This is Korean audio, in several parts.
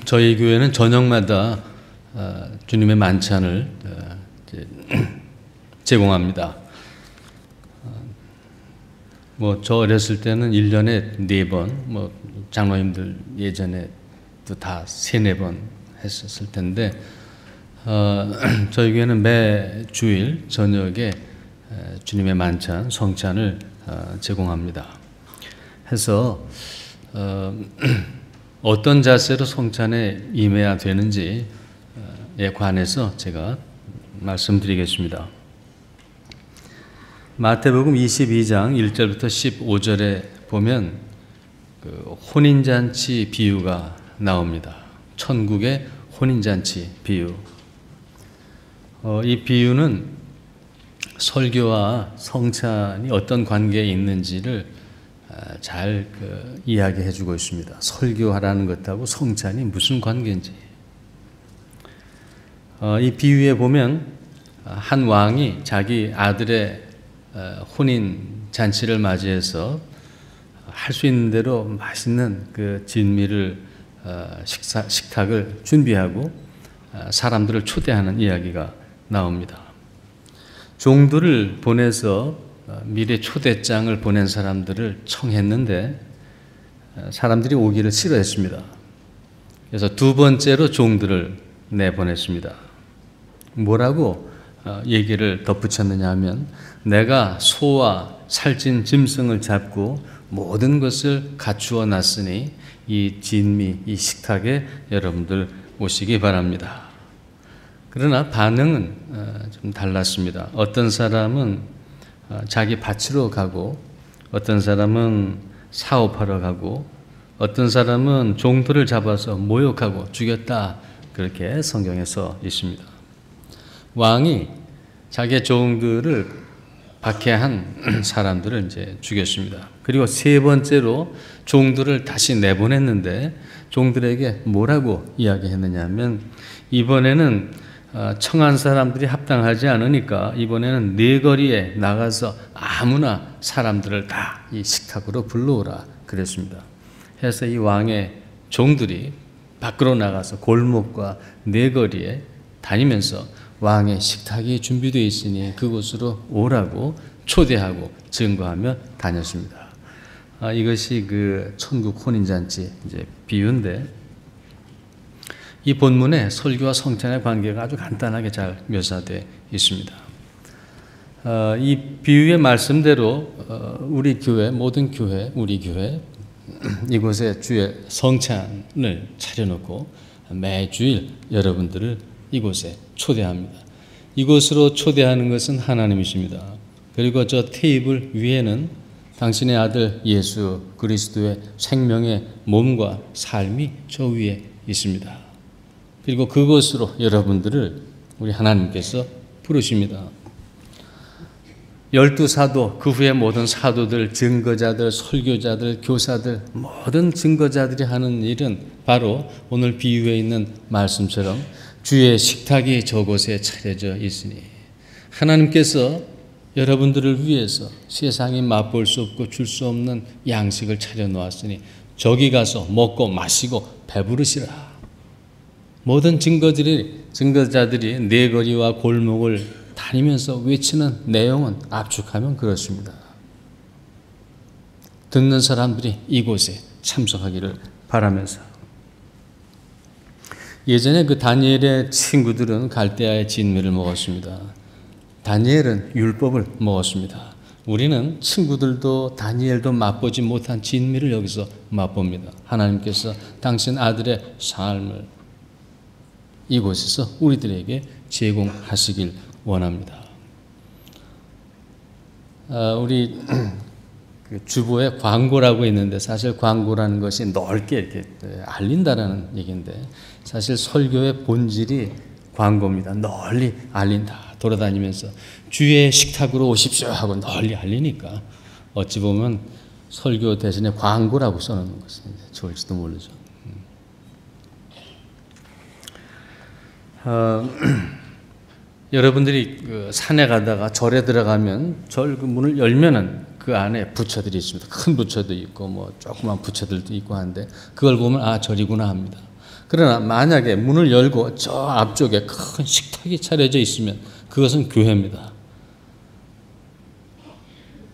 저희 교회는 저녁마다 주님의 만찬을 이제 제공합니다. 저 어렸을 때는 1년에 4번, 장로님들 예전에도 다 3-4번 했었을 텐데, 저희 교회는 매 주일 저녁에 주님의 만찬, 성찬을 제공합니다. 해서 어떤 자세로 성찬에 임해야 되는지에 관해서 제가 말씀드리겠습니다. 마태복음 22장 1절부터 15절에 보면 혼인잔치 비유가 나옵니다. 천국의 혼인잔치 비유. 이 비유는 설교와 성찬이 어떤 관계에 있는지를 잘 이야기해 주고 있습니다. 설교하라는 것하고 성찬이 무슨 관계인지. 이 비유에 보면 한 왕이 자기 아들의 혼인 잔치를 맞이해서 할 수 있는 대로 맛있는 그 진미를 식탁을 준비하고 사람들을 초대하는 이야기가 나옵니다. 종들을 보내서 미리 초대장을 보낸 사람들을 청했는데 사람들이 오기를 싫어했습니다. 그래서 두 번째로 종들을 내보냈습니다. 뭐라고 얘기를 덧붙였느냐 하면, 내가 소와 살찐 짐승을 잡고 모든 것을 갖추어 놨으니 이 진미, 이 식탁에 여러분들 오시기 바랍니다. 그러나 반응은 좀 달랐습니다. 어떤 사람은 자기 밭으로 가고, 어떤 사람은 사업하러 가고, 어떤 사람은 종들을 잡아서 모욕하고 죽였다, 그렇게 성경에 써 있습니다. 왕이 자기의 종들을 박해한 사람들을 이제 죽였습니다. 그리고 세 번째로 종들을 다시 내보냈는데 종들에게 뭐라고 이야기했느냐 하면, 이번에는 청한 사람들이 합당하지 않으니까 이번에는 네거리에 나가서 아무나 사람들을 다 이 식탁으로 불러오라 그랬습니다. 해서 이 왕의 종들이 밖으로 나가서 골목과 네거리에 다니면서 왕의 식탁이 준비되어 있으니 그곳으로 오라고 초대하고 증거하며 다녔습니다. 이것이 그 천국 혼인잔치 이제 비유인데, 이 본문에 설교와 성찬의 관계가 아주 간단하게 잘 묘사되어 있습니다. 이 비유의 말씀대로 우리 교회, 모든 교회, 우리 교회 이곳에 주의 성찬을 차려놓고 매주일 여러분들을 이곳에 초대합니다. 이곳으로 초대하는 것은 하나님이십니다. 그리고 저 테이블 위에는 당신의 아들 예수 그리스도의 생명의 몸과 삶이 저 위에 있습니다. 그리고 그곳으로 여러분들을 우리 하나님께서 부르십니다. 12사도, 그 후에 모든 사도들, 증거자들, 설교자들, 교사들, 모든 증거자들이 하는 일은 바로 오늘 비유에 있는 말씀처럼 주의 식탁이 저곳에 차려져 있으니, 하나님께서 여러분들을 위해서 세상이 맛볼 수 없고 줄 수 없는 양식을 차려놓았으니 저기 가서 먹고 마시고 배부르시라. 모든 증거자들이 네거리와 골목을 다니면서 외치는 내용은 압축하면 그렇습니다. 듣는 사람들이 이곳에 참석하기를 바라면서, 예전에 그 다니엘의 친구들은 갈대아의 진미를 먹었습니다. 다니엘은 율법을 먹었습니다. 우리는 친구들도 다니엘도 맛보지 못한 진미를 여기서 맛봅니다. 하나님께서 당신 아들의 삶을 이곳에서 우리들에게 제공하시길 원합니다. 우리 주보에 광고라고 있는데, 사실 광고라는 것이 넓게 이렇게 알린다라는 얘기인데, 사실 설교의 본질이 광고입니다. 널리 알린다. 돌아다니면서 주의 식탁으로 오십시오 하고 널리 알리니까 어찌 보면 설교 대신에 광고라고 써놓는 것은 좋을지도 모르죠. 여러분들이 그 산에 가다가 절에 들어가면 절 그 문을 열면은 그 안에 부처들이 있습니다. 큰 부처도 있고 뭐 조그만 부처들도 있고 한데 그걸 보면 아 절이구나 합니다. 그러나 만약에 문을 열고 저 앞쪽에 큰 식탁이 차려져 있으면 그것은 교회입니다.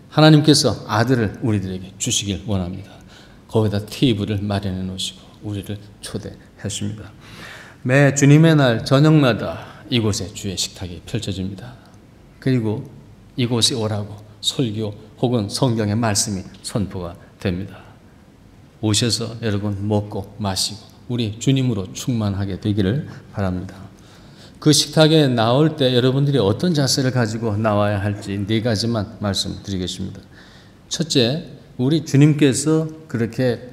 하나님께서 아들을 우리들에게 주시길 원합니다. 거기다 테이블을 마련해 놓으시고 우리를 초대했습니다. 매 주님의 날 저녁마다 이곳에 주의 식탁이 펼쳐집니다. 그리고 이곳에 오라고 설교 혹은 성경의 말씀이 선포가 됩니다. 오셔서 여러분 먹고 마시고 우리 주님으로 충만하게 되기를 바랍니다. 그 식탁에 나올 때 여러분들이 어떤 자세를 가지고 나와야 할지 4가지만 말씀드리겠습니다. 첫째, 우리 주님께서 그렇게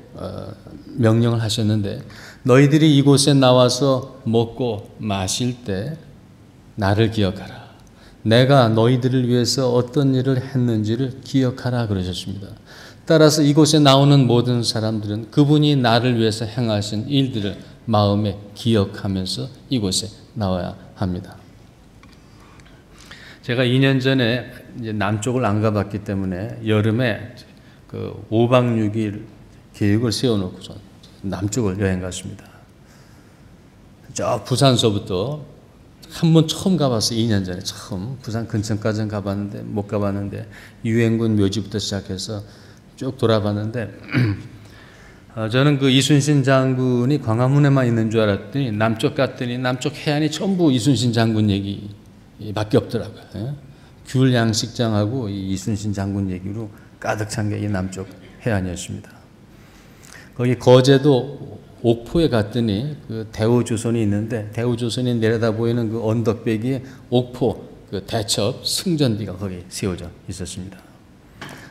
명령을 하셨는데 너희들이 이곳에 나와서 먹고 마실 때 나를 기억하라. 내가 너희들을 위해서 어떤 일을 했는지를 기억하라 그러셨습니다. 따라서 이곳에 나오는 모든 사람들은 그분이 나를 위해서 행하신 일들을 마음에 기억하면서 이곳에 나와야 합니다. 제가 2년 전에 이제 남쪽을 안 가봤기 때문에 여름에 그 5박 6일 계획을 세워놓고서 남쪽을 여행 갔습니다. 저 부산서부터 한 번 처음 가봤어요. 2년 전에 처음 부산 근처까지는 가봤는데 못 가봤는데 유엔군 묘지부터 시작해서 쭉 돌아봤는데 저는 그 이순신 장군이 광화문에만 있는 줄 알았더니 남쪽 갔더니 남쪽 해안이 전부 이순신 장군 얘기밖에 없더라고요. 귤 양식장하고 이 이순신 장군 얘기로 가득 찬 게 이 남쪽 해안이었습니다. 거기 거제도 옥포에 갔더니 그 대우조선이 있는데 대우조선이 내려다 보이는 그 언덕배기에 옥포 그 대첩 승전비가 거기 세워져 있었습니다.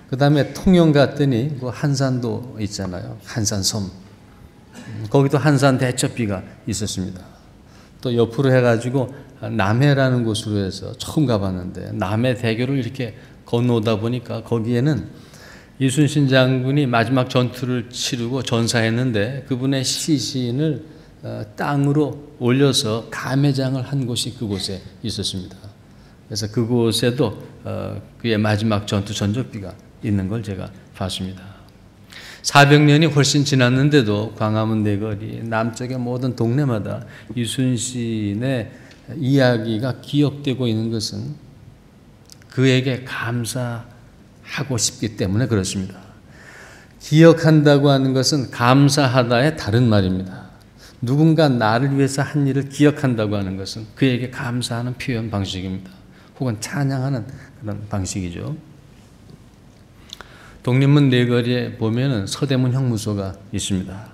그 다음에 통영 갔더니 그 한산도 있잖아요. 한산섬. 거기도 한산 대첩비가 있었습니다. 또 옆으로 해가지고 남해라는 곳으로 해서 처음 가봤는데 남해 대교를 이렇게 건너오다 보니까 거기에는 이순신 장군이 마지막 전투를 치르고 전사했는데 그분의 시신을 땅으로 올려서 가매장을 한 곳이 그곳에 있었습니다. 그래서 그곳에도 그의 마지막 전투 전적비가 있는 걸 제가 봤습니다. 400년이 훨씬 지났는데도 광화문 내거리 남쪽의 모든 동네마다 이순신의 이야기가 기억되고 있는 것은 그에게 감사하고 싶기 때문에 그렇습니다. 기억한다고 하는 것은 감사하다의 다른 말입니다. 누군가 나를 위해서 한 일을 기억한다고 하는 것은 그에게 감사하는 표현 방식입니다. 혹은 찬양하는 그런 방식이죠. 독립문 내거리에 보면은 서대문 형무소가 있습니다.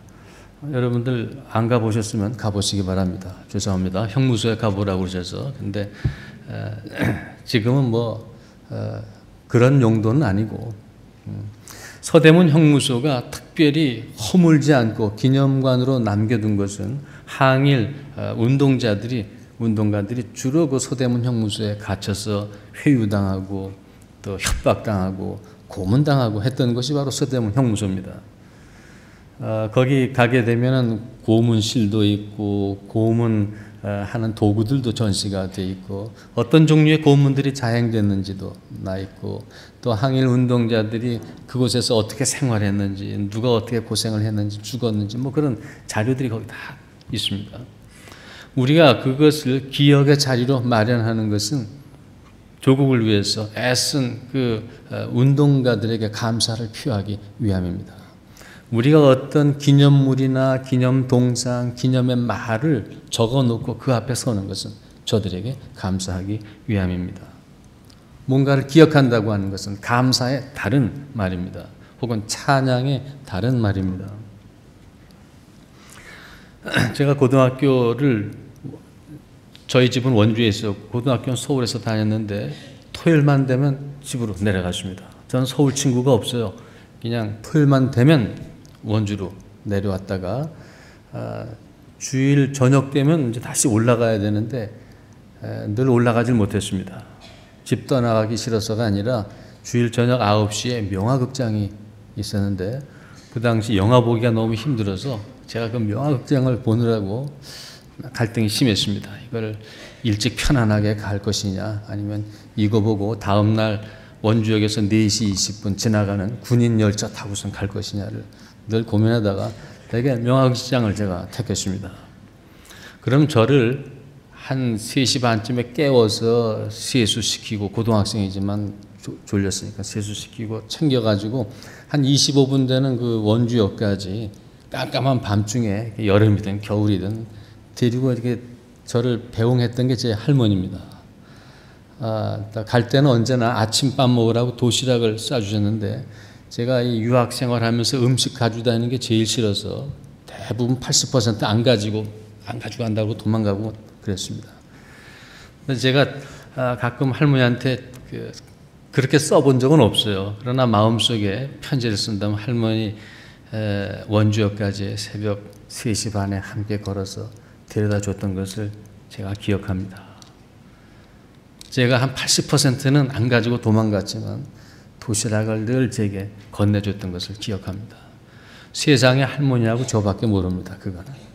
여러분들 안 가보셨으면 가보시기 바랍니다. 죄송합니다. 형무소에 가보라고 그러셔서. 근데 지금은 뭐 그런 용도는 아니고 서대문 형무소가 특별히 허물지 않고 기념관으로 남겨둔 것은 항일 운동가들이 주로 그 서대문 형무소에 갇혀서 회유당하고 또 협박당하고 고문당하고 했던 것이 바로 서대문 형무소입니다. 거기 가게 되면은 고문실도 있고 고문하는 도구들도 전시가 돼 있고 어떤 종류의 고문들이 자행됐는지도 나 있고 또 항일 운동자들이 그곳에서 어떻게 생활했는지 누가 어떻게 고생을 했는지 죽었는지 뭐 그런 자료들이 거기 다 있습니다. 우리가 그것을 기억의 자리로 마련하는 것은 조국을 위해서 애쓴 그 운동가들에게 감사를 표하기 위함입니다. 우리가 어떤 기념물이나 기념동상, 기념의 말을 적어놓고 그 앞에 서는 것은 저들에게 감사하기 위함입니다. 뭔가를 기억한다고 하는 것은 감사의 다른 말입니다. 혹은 찬양의 다른 말입니다. 제가 고등학교를 저희 집은 원주에 있었고 고등학교는 서울에서 다녔는데 토요일만 되면 집으로 내려갔습니다. 저는 서울 친구가 없어요. 그냥 토요일만 되면 원주로 내려왔다가 주일 저녁 되면 이제 다시 올라가야 되는데 늘 올라가질 못했습니다. 집 떠나가기 싫어서가 아니라 주일 저녁 9시에 명화극장이 있었는데 그 당시 영화 보기가 너무 힘들어서 제가 그 명화극장을 보느라고 갈등이 심했습니다. 이걸 일찍 편안하게 갈 것이냐 아니면 이거 보고 다음날 원주역에서 4시 20분 지나가는 군인 열차 타고선 갈 것이냐를 늘 고민하다가 되게 명학시장을 제가 택했습니다. 그럼 저를 한 3시 반쯤에 깨워서 세수시키고, 고등학생이지만 졸렸으니까 세수시키고 챙겨가지고 한 25분 되는 그 원주역까지 깜깜한 밤중에 여름이든 겨울이든 데리고 이렇게 저를 배웅했던 게 제 할머니입니다. 갈 때는 언제나 아침밥 먹으라고 도시락을 싸주셨는데, 제가 이 유학 생활하면서 음식 가지고 다니는 게 제일 싫어서 대부분 80% 안 가지고 간다고 도망가고 그랬습니다. 그래서 제가 가끔 할머니한테 그렇게 써본 적은 없어요. 그러나 마음속에 편지를 쓴다면 할머니 원주역까지 새벽 3시 반에 함께 걸어서 데려다 줬던 것을 제가 기억합니다. 제가 한 80%는 안 가지고 도망갔지만 도시락을 늘 제게 건네줬던 것을 기억합니다. 세상에 할머니하고 저밖에 모릅니다. 그거는.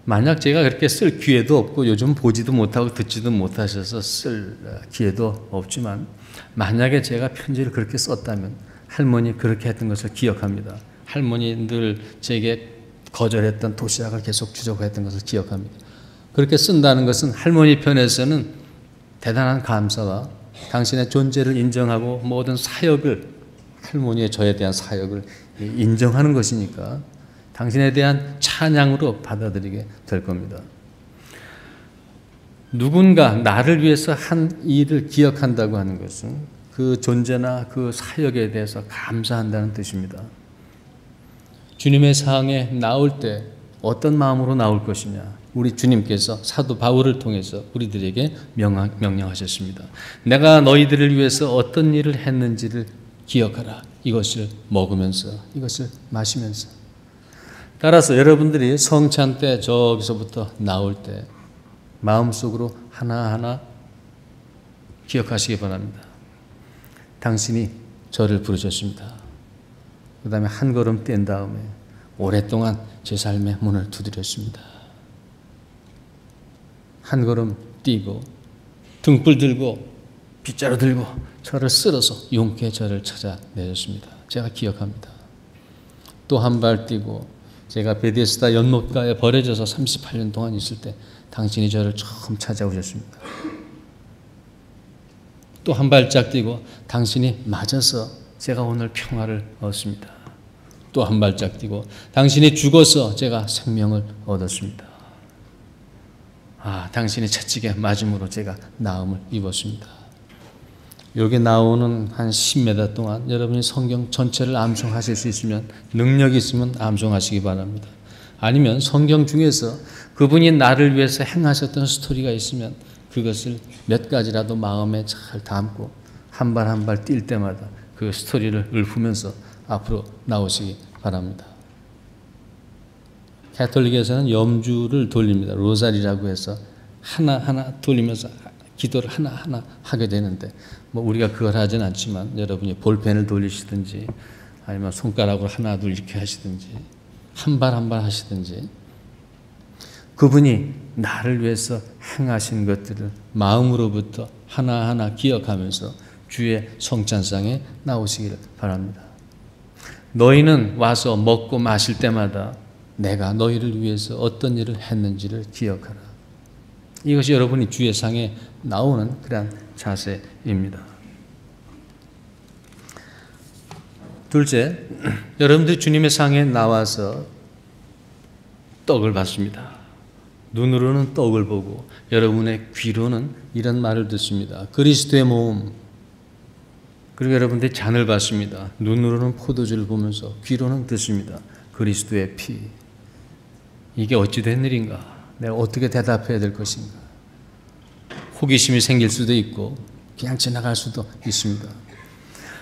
만약 제가 그렇게 쓸 기회도 없고 요즘 보지도 못하고 듣지도 못하셔서 쓸 기회도 없지만, 만약에 제가 편지를 그렇게 썼다면 할머니 그렇게 했던 것을 기억합니다. 할머니 늘 제게 거절했던 도시락을 계속 주려고 했던 것을 기억합니다. 그렇게 쓴다는 것은 할머니 편에서는 대단한 감사와 당신의 존재를 인정하고 모든 사역을, 할머니의 저에 대한 사역을 인정하는 것이니까 당신에 대한 찬양으로 받아들이게 될 겁니다. 누군가 나를 위해서 한 일을 기억한다고 하는 것은 그 존재나 그 사역에 대해서 감사한다는 뜻입니다. 주님의 상에 나올 때 어떤 마음으로 나올 것이냐, 우리 주님께서 사도 바울을 통해서 우리들에게 명령하셨습니다. 내가 너희들을 위해서 어떤 일을 했는지를 기억하라. 이것을 먹으면서, 이것을 마시면서. 따라서 여러분들이 성찬 때 저기서부터 나올 때 마음속으로 하나하나 기억하시기 바랍니다. 당신이 저를 부르셨습니다. 그 다음에 한 걸음 뗀 다음에 오랫동안 제 삶의 문을 두드렸습니다. 한 걸음 뛰고 등불 들고 빗자루 들고 저를 쓸어서 용케 저를 찾아내셨습니다. 제가 기억합니다. 또 한 발 뛰고 제가 베데스다 연못가에 버려져서 38년 동안 있을 때 당신이 저를 처음 찾아오셨습니다. 또 한 발짝 뛰고 당신이 맞아서 제가 오늘 평화를 얻습니다. 또 한 발짝 뛰고 당신이 죽어서 제가 생명을 얻었습니다. 당신이 채찍에 맞음으로 제가 나음을 입었습니다. 여기 나오는 한 10m 동안 여러분이 성경 전체를 암송하실 수 있으면, 능력이 있으면 암송하시기 바랍니다. 아니면 성경 중에서 그분이 나를 위해서 행하셨던 스토리가 있으면 그것을 몇 가지라도 마음에 잘 담고 한 발 한 발 뛸 때마다 그 스토리를 읊으면서 앞으로 나오시기 바랍니다. 가톨릭에서는 염주를 돌립니다. 로사리라고 해서 하나하나 돌리면서 기도를 하나하나 하게 되는데, 우리가 그걸 하진 않지만 여러분이 볼펜을 돌리시든지 아니면 손가락으로 하나 둘 이렇게 하시든지 한 발 한 발 하시든지, 그분이 나를 위해서 행하신 것들을 마음으로부터 하나하나 기억하면서 주의 성찬상에 나오시기를 바랍니다. 너희는 와서 먹고 마실 때마다 내가 너희를 위해서 어떤 일을 했는지를 기억하라. 이것이 여러분이 주의 상에 나오는 그런 자세입니다. 둘째, 여러분들이 주님의 상에 나와서 떡을 받습니다. 눈으로는 떡을 보고 여러분의 귀로는 이런 말을 듣습니다. 그리스도의 몸. 그리고 여러분들이 잔을 받습니다. 눈으로는 포도주를 보면서 귀로는 듣습니다. 그리스도의 피. 이게 어찌 된 일인가? 내가 어떻게 대답해야 될 것인가? 호기심이 생길 수도 있고 그냥 지나갈 수도 있습니다.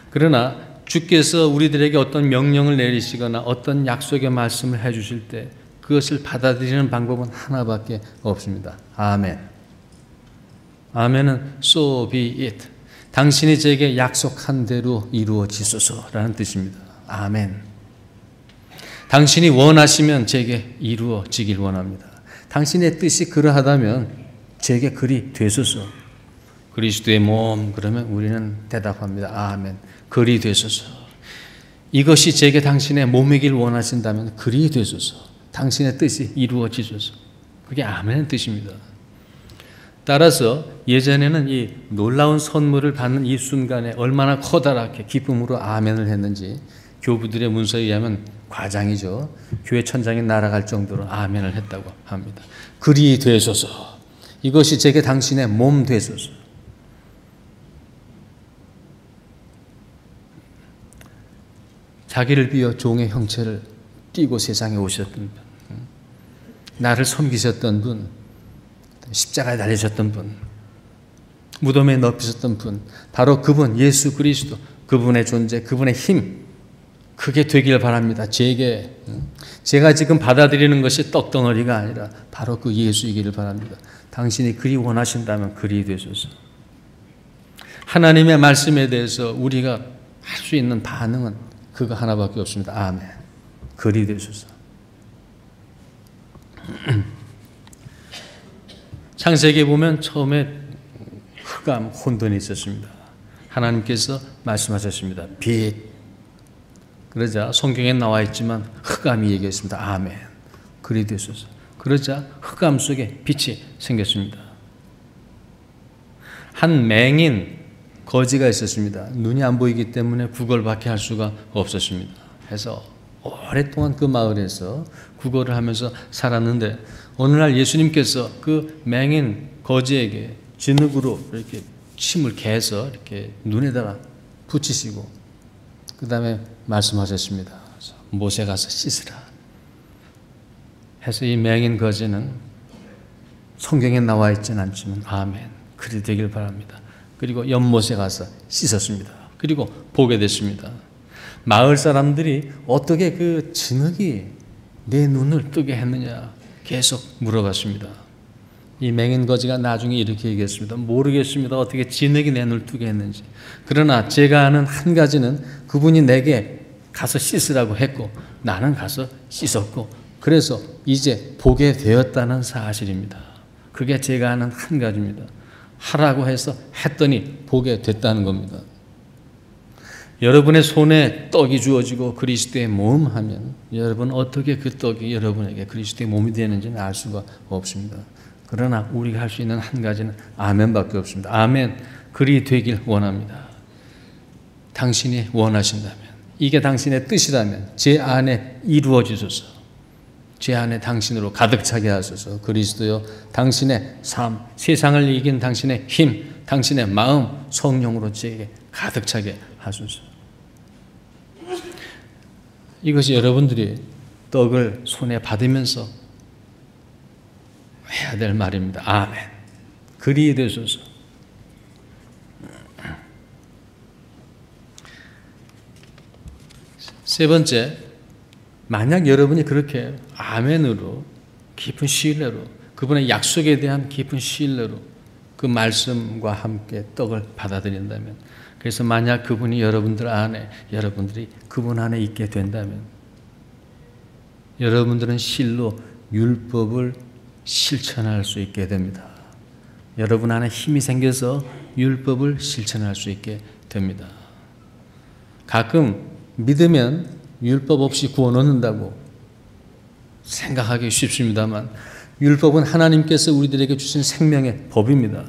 그러나 주께서 우리들에게 어떤 명령을 내리시거나 어떤 약속의 말씀을 해주실 때 그것을 받아들이는 방법은 하나밖에 없습니다. 아멘. 아멘은 so be it. 당신이 제게 약속한 대로 이루어지소서라는 뜻입니다. 아멘. 당신이 원하시면 제게 이루어지길 원합니다. 당신의 뜻이 그러하다면 제게 그리 되소서. 그리스도의 몸 그러면 우리는 대답합니다. 아멘. 그리 되소서. 이것이 제게 당신의 몸이길 원하신다면 그리 되소서. 당신의 뜻이 이루어지소서. 그게 아멘의 뜻입니다. 따라서 예전에는 이 놀라운 선물을 받는 이 순간에 얼마나 커다랗게 기쁨으로 아멘을 했는지 교부들의 문서에 의하면 과장이죠. 교회 천장이 날아갈 정도로 아멘을 했다고 합니다. 그리 되소서. 이것이 제게 당신의 몸 되소서. 자기를 비워 종의 형체를 띠고 세상에 오셨던 분, 나를 섬기셨던 분, 십자가에 달리셨던 분, 무덤에 넣히셨던 분, 바로 그분 예수 그리스도, 그분의 존재, 그분의 힘, 그게 되길 바랍니다. 제가 지금 받아들이는 것이 떡덩어리가 아니라 바로 그 예수이기를 바랍니다. 당신이 그리 원하신다면 그리 되소서. 하나님의 말씀에 대해서 우리가 할 수 있는 반응은 그거 하나밖에 없습니다. 아멘. 그리 되소서. 창세기에 보면 처음에 흑암, 혼돈이 있었습니다. 하나님께서 말씀하셨습니다. 빛. 그러자 성경에 나와 있지만 흑암이 얘기했습니다. 아멘. 그리 되소서. 그러자 흑암 속에 빛이 생겼습니다. 한 맹인 거지가 있었습니다. 눈이 안 보이기 때문에 구걸밖에 할 수가 없었습니다. 해서 오랫동안 그 마을에서 구걸을 하면서 살았는데 어느 날 예수님께서 그 맹인 거지에게 진흙으로 이렇게 침을 개서 이렇게 눈에다가 붙이시고 그 다음에 말씀하셨습니다. 못에 가서 씻으라. 해서 이 맹인 거지는 성경에 나와 있지는 않지만 아멘. 그리 되길 바랍니다. 그리고 연못에 가서 씻었습니다. 그리고 보게 됐습니다. 마을 사람들이 어떻게 그 진흙이 내 눈을 뜨게 했느냐 계속 물어봤습니다. 이 맹인 거지가 나중에 이렇게 얘기했습니다. 모르겠습니다. 어떻게 진흙이 내 눈을 뜨게 했는지. 그러나 제가 아는 한 가지는 그분이 내게 가서 씻으라고 했고 나는 가서 씻었고 그래서 이제 보게 되었다는 사실입니다. 그게 제가 아는 한 가지입니다. 하라고 해서 했더니 보게 됐다는 겁니다. 여러분의 손에 떡이 주어지고 그리스도의 몸 하면 여러분 어떻게 그 떡이 여러분에게 그리스도의 몸이 되는지는 알 수가 없습니다. 그러나 우리가 할 수 있는 한 가지는 아멘밖에 없습니다. 아멘. 그리 되길 원합니다. 당신이 원하신다면 이게 당신의 뜻이라면 제 안에 이루어지소서. 제 안에 당신으로 가득 차게 하소서. 그리스도여 당신의 삶, 세상을 이긴 당신의 힘, 당신의 마음, 성령으로 제게 가득 차게 하소서. 이것이 여러분들이 떡을 손에 받으면서 해야 될 말입니다. 아멘. 그리 되소서. 세 번째, 만약 여러분이 그렇게 아멘으로 깊은 신뢰로 그분의 약속에 대한 깊은 신뢰로 그 말씀과 함께 떡을 받아들인다면 그래서 만약 그분이 여러분들 안에 여러분들이 그분 안에 있게 된다면 여러분들은 실로 율법을 실천할 수 있게 됩니다. 여러분 안에 힘이 생겨서 율법을 실천할 수 있게 됩니다. 가끔 믿으면 율법 없이 구원 얻는다고 생각하기 쉽습니다만 율법은 하나님께서 우리들에게 주신 생명의 법입니다.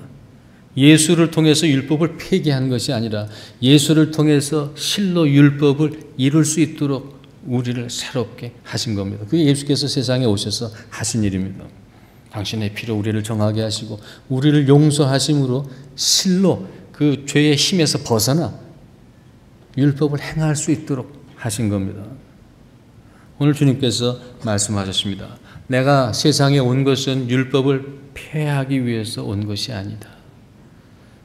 예수를 통해서 율법을 폐기한 것이 아니라 예수를 통해서 실로 율법을 이룰 수 있도록 우리를 새롭게 하신 겁니다. 그게 예수께서 세상에 오셔서 하신 일입니다. 당신의 피로 우리를 정하게 하시고 우리를 용서하심으로 실로 그 죄의 힘에서 벗어나 율법을 행할 수 있도록 하신 겁니다. 오늘 주님께서 말씀하셨습니다. 내가 세상에 온 것은 율법을 폐하기 위해서 온 것이 아니다.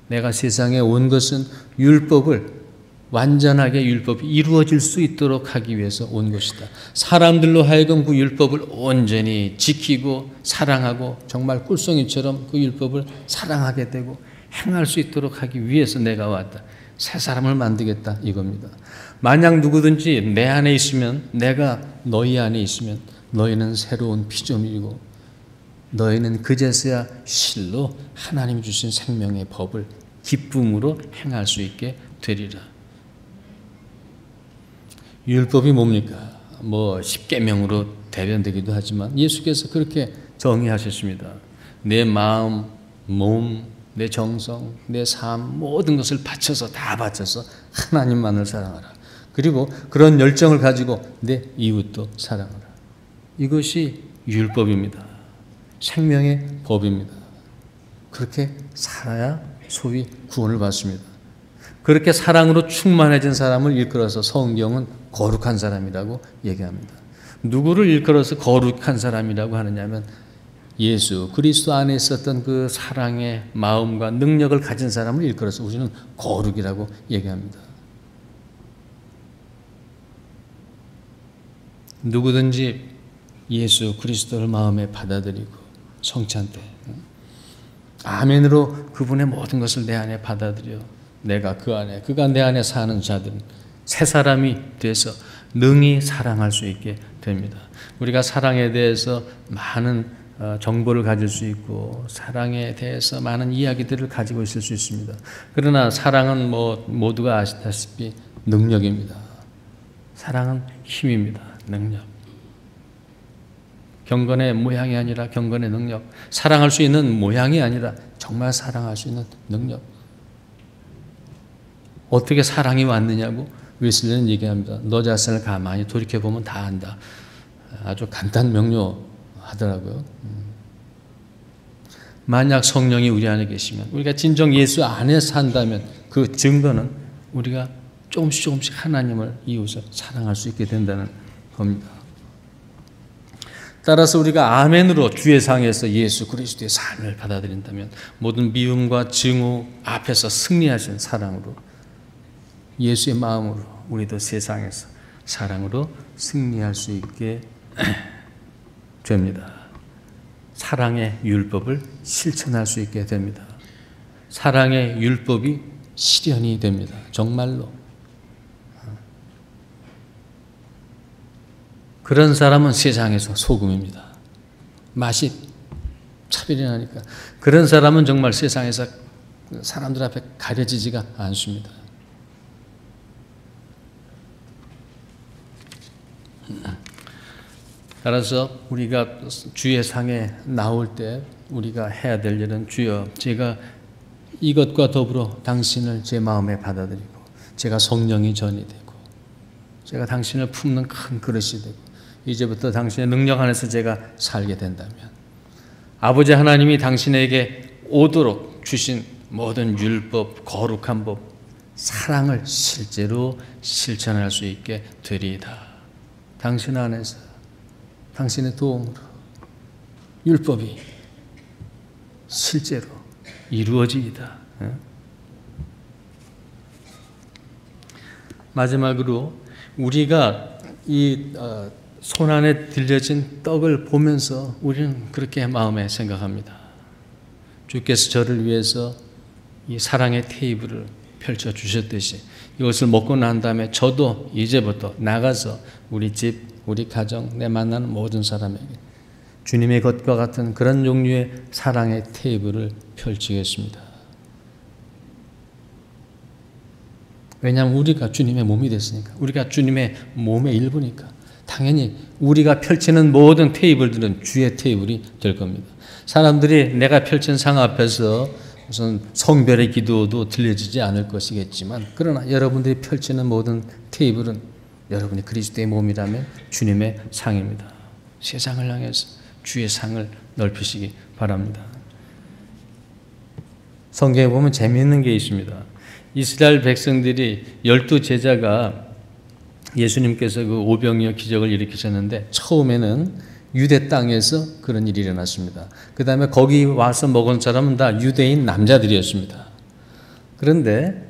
내가 세상에 온 것은 율법을 완전하게 율법이 이루어질 수 있도록 하기 위해서 온 것이다. 사람들로 하여금 그 율법을 온전히 지키고 사랑하고 정말 꿀송이처럼 그 율법을 사랑하게 되고 행할 수 있도록 하기 위해서 내가 왔다. 새 사람을 만들겠다 이겁니다. 만약 누구든지 내 안에 있으면 내가 너희 안에 있으면 너희는 새로운 피조물이고 너희는 그제서야 실로 하나님 주신 생명의 법을 기쁨으로 행할 수 있게 되리라. 율법이 뭡니까? 뭐 십계명으로 대변되기도 하지만 예수께서 그렇게 정의하셨습니다. 내 마음, 몸, 내 정성, 내 삶 모든 것을 바쳐서 다 바쳐서 하나님만을 사랑하라. 그리고 그런 열정을 가지고 내 이웃도 사랑하라. 이것이 율법입니다. 생명의 법입니다. 그렇게 살아야 소위 구원을 받습니다. 그렇게 사랑으로 충만해진 사람을 일컬어서 성경은 거룩한 사람이라고 얘기합니다. 누구를 일컬어서 거룩한 사람이라고 하느냐면 예수 그리스도 안에 있었던 그 사랑의 마음과 능력을 가진 사람을 일컬어서 우리는 거룩이라고 얘기합니다. 누구든지 예수 그리스도를 마음에 받아들이고 성찬 때 아멘으로 그분의 모든 것을 내 안에 받아들여 내가 그 안에 그가 내 안에 사는 자들은 새 사람이 돼서 능히 사랑할 수 있게 됩니다. 우리가 사랑에 대해서 많은 정보를 가질 수 있고 사랑에 대해서 많은 이야기들을 가지고 있을 수 있습니다. 그러나 사랑은 모두가 아시다시피 능력입니다. 사랑은 힘입니다. 능력. 경건의 모양이 아니라 경건의 능력. 사랑할 수 있는 모양이 아니라 정말 사랑할 수 있는 능력. 어떻게 사랑이 왔느냐고 웨슬리는 얘기합니다. 너 자신을 가만히 돌이켜보면 다 안다. 아주 간단 명료하더라고요. 만약 성령이 우리 안에 계시면 우리가 진정 예수 안에 산다면 그 증거는 우리가 조금씩 하나님을 이웃을 사랑할 수 있게 된다는 겁니다. 따라서 우리가 아멘으로 주의 상에서 예수 그리스도의 삶을 받아들인다면 모든 미움과 증오 앞에서 승리하신 사랑으로 예수의 마음으로 우리도 세상에서 사랑으로 승리할 수 있게 됩니다. 사랑의 율법을 실천할 수 있게 됩니다. 사랑의 율법이 실현이 됩니다. 정말로. 그런 사람은 세상에서 소금입니다. 맛이 차별이 나니까. 그런 사람은 정말 세상에서 사람들 앞에 가려지지가 않습니다. 따라서 우리가 주의 상에 나올 때 우리가 해야 될 일은 주여 제가 이것과 더불어 당신을 제 마음에 받아들이고 제가 성령이 전이 되고 제가 당신을 품는 큰 그릇이 되고 이제부터 당신의 능력 안에서 제가 살게 된다면 아버지 하나님이 당신에게 오도록 주신 모든 율법, 거룩한 법, 사랑을 실제로 실천할 수 있게 되리이다. 당신 안에서 당신의 도움으로 율법이 실제로 이루어지이다. 마지막으로 우리가 이 손안에 들려진 떡을 보면서 우리는 그렇게 마음에 생각합니다. 주께서 저를 위해서 이 사랑의 테이블을 펼쳐 주셨듯이 이것을 먹고 난 다음에 저도 이제부터 나가서 우리 집, 우리 가정, 내 만나는 모든 사람에게 주님의 것과 같은 그런 종류의 사랑의 테이블을 펼치겠습니다. 왜냐하면 우리가 주님의 몸이 됐으니까, 우리가 주님의 몸의 일부니까 당연히 우리가 펼치는 모든 테이블들은 주의 테이블이 될 겁니다. 사람들이 내가 펼친 상 앞에서 무슨 성별의 기도도 들려지지 않을 것이겠지만 그러나 여러분들이 펼치는 모든 테이블은 여러분이 그리스도의 몸이라면 주님의 상입니다. 세상을 향해서 주의 상을 넓히시기 바랍니다. 성경에 보면 재미있는 게 있습니다. 이스라엘 백성들이 12제자가 예수님께서 그 오병이어 기적을 일으키셨는데 처음에는 유대 땅에서 그런 일이 일어났습니다. 그 다음에 거기 와서 먹은 사람은 다 유대인 남자들이었습니다. 그런데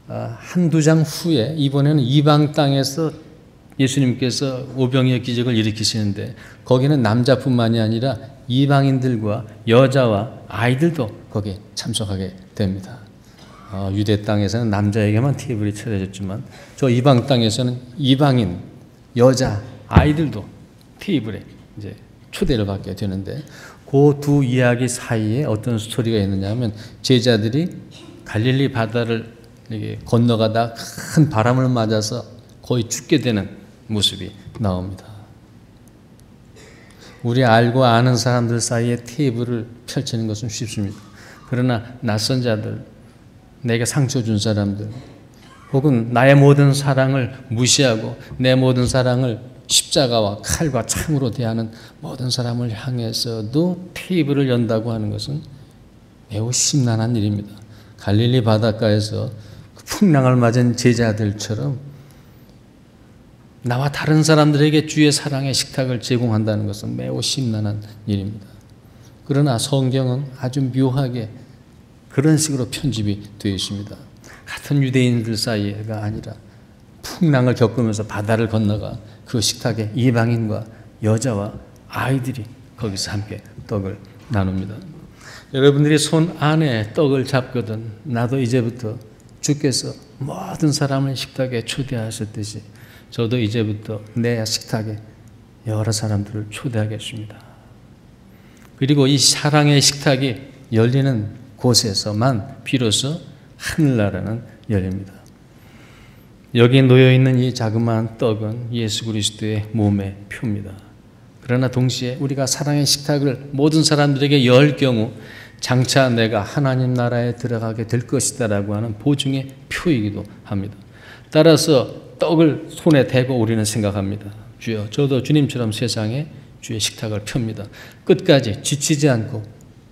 한두 장 후에 이번에는 이방 땅에서 예수님께서 오병이어 기적을 일으키시는데 거기는 남자뿐만이 아니라 이방인들과 여자와 아이들도 거기에 참석하게 됩니다. 유대 땅에서는 남자에게만 테이블이 차려졌지만 저 이방 땅에서는 이방인, 여자, 아이들도 테이블에 이제 초대를 받게 되는데 그 두 이야기 사이에 어떤 스토리가 있느냐 하면 제자들이 갈릴리 바다를 이렇게 건너가다 큰 바람을 맞아서 거의 죽게 되는 모습이 나옵니다. 우리 알고 아는 사람들 사이에 테이블을 펼치는 것은 쉽습니다. 그러나 낯선 자들, 내게 상처 준 사람들, 혹은 나의 모든 사랑을 무시하고 내 모든 사랑을 십자가와 칼과 창으로 대하는 모든 사람을 향해서도 테이블을 연다고 하는 것은 매우 심란한 일입니다. 갈릴리 바닷가에서 풍랑을 맞은 제자들처럼 나와 다른 사람들에게 주의 사랑의 식탁을 제공한다는 것은 매우 심란한 일입니다. 그러나 성경은 아주 묘하게 그런 식으로 편집이 되어 있습니다. 같은 유대인들 사이가 아니라 풍랑을 겪으면서 바다를 건너가 그 식탁에 이방인과 여자와 아이들이 거기서 함께 떡을 나눕니다. 여러분들이 손 안에 떡을 잡거든 나도 이제부터 주께서 모든 사람을 식탁에 초대하셨듯이 저도 이제부터 내 식탁에 여러 사람들을 초대하겠습니다. 그리고 이 사랑의 식탁이 열리는 곳에서만 비로소 하늘나라는 열립니다. 여기 놓여있는 이 자그마한 떡은 예수 그리스도의 몸의 표입니다. 그러나 동시에 우리가 사랑의 식탁을 모든 사람들에게 열 경우 장차 내가 하나님 나라에 들어가게 될 것이다라고 하는 보증의 표이기도 합니다. 따라서 떡을 손에 대고 우리는 생각합니다. 주여, 저도 주님처럼 세상에 주의 식탁을 펴니다. 끝까지 지치지 않고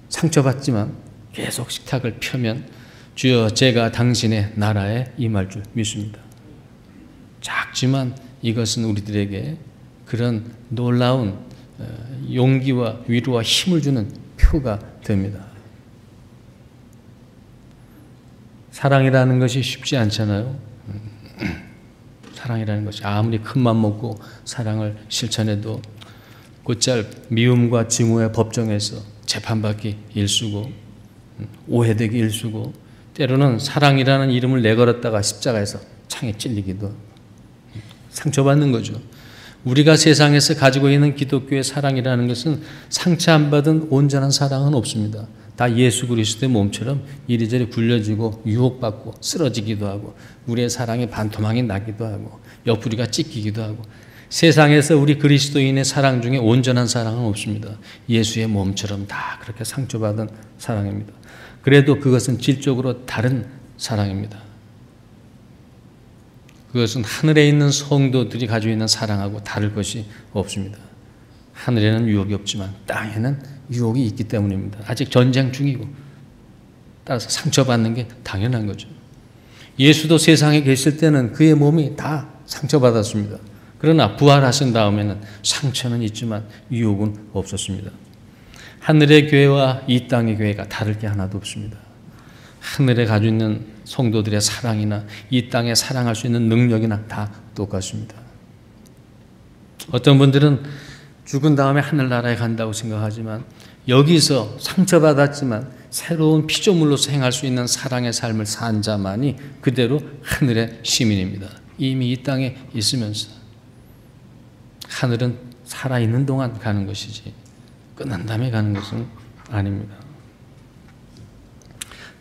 상처받지만 계속 식탁을 펴면 주여, 제가 당신의 나라에 임할 줄 믿습니다. 작지만 이것은 우리들에게 그런 놀라운 용기와 위로와 힘을 주는 표가 됩니다. 사랑이라는 것이 쉽지 않잖아요. 사랑이라는 것이 아무리 큰맘 먹고 사랑을 실천해도 곧잘 미움과 증오의 법정에서 재판받기 일쑤고 오해되기 일쑤고 때로는 사랑이라는 이름을 내걸었다가 십자가에서 창에 찔리기도 상처받는 거죠. 우리가 세상에서 가지고 있는 기독교의 사랑이라는 것은 상처 안 받은 온전한 사랑은 없습니다. 다 예수 그리스도의 몸처럼 이리저리 굴려지고 유혹받고 쓰러지기도 하고 우리의 사랑이 반토막이 나기도 하고 옆구리가 찢기기도 하고 세상에서 우리 그리스도인의 사랑 중에 온전한 사랑은 없습니다. 예수의 몸처럼 다 그렇게 상처받은 사랑입니다. 그래도 그것은 질적으로 다른 사랑입니다. 그것은 하늘에 있는 성도들이 가지고 있는 사랑하고 다를 것이 없습니다. 하늘에는 유혹이 없지만 땅에는 유혹이 있기 때문입니다. 아직 전쟁 중이고 따라서 상처받는 게 당연한 거죠. 예수도 세상에 계실 때는 그의 몸이 다 상처받았습니다. 그러나 부활하신 다음에는 상처는 있지만 유혹은 없었습니다. 하늘의 교회와 이 땅의 교회가 다를 게 하나도 없습니다. 하늘에 가지고 있는 성도들의 사랑이나 이 땅에 사랑할 수 있는 능력이나 다 똑같습니다. 어떤 분들은 죽은 다음에 하늘나라에 간다고 생각하지만 여기서 상처받았지만 새로운 피조물로서 행할 수 있는 사랑의 삶을 산 자만이 그대로 하늘의 시민입니다. 이미 이 땅에 있으면서 하늘은 살아있는 동안 가는 것이지 끝난 다음에 가는 것은 아닙니다.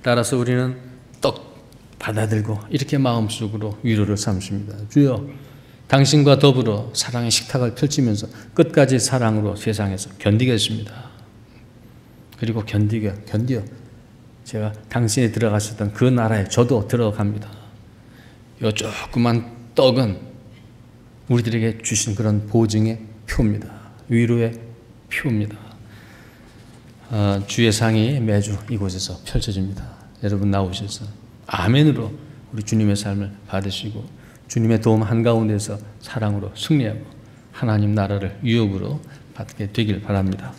따라서 우리는 떡 받아들고 이렇게 마음속으로 위로를 삼습니다. 주여, 당신과 더불어 사랑의 식탁을 펼치면서 끝까지 사랑으로 세상에서 견디겠습니다. 그리고 견디어 제가 당신이 들어가셨던 그 나라에 저도 들어갑니다. 이 조그만 떡은 우리들에게 주신 그런 보증의 표입니다. 위로의 표입니다. 주의 상이 매주 이곳에서 펼쳐집니다. 여러분 나오셔서 아멘으로 우리 주님의 삶을 받으시고 주님의 도움 한가운데서 사랑으로 승리하고 하나님 나라를 유혹으로 받게 되길 바랍니다.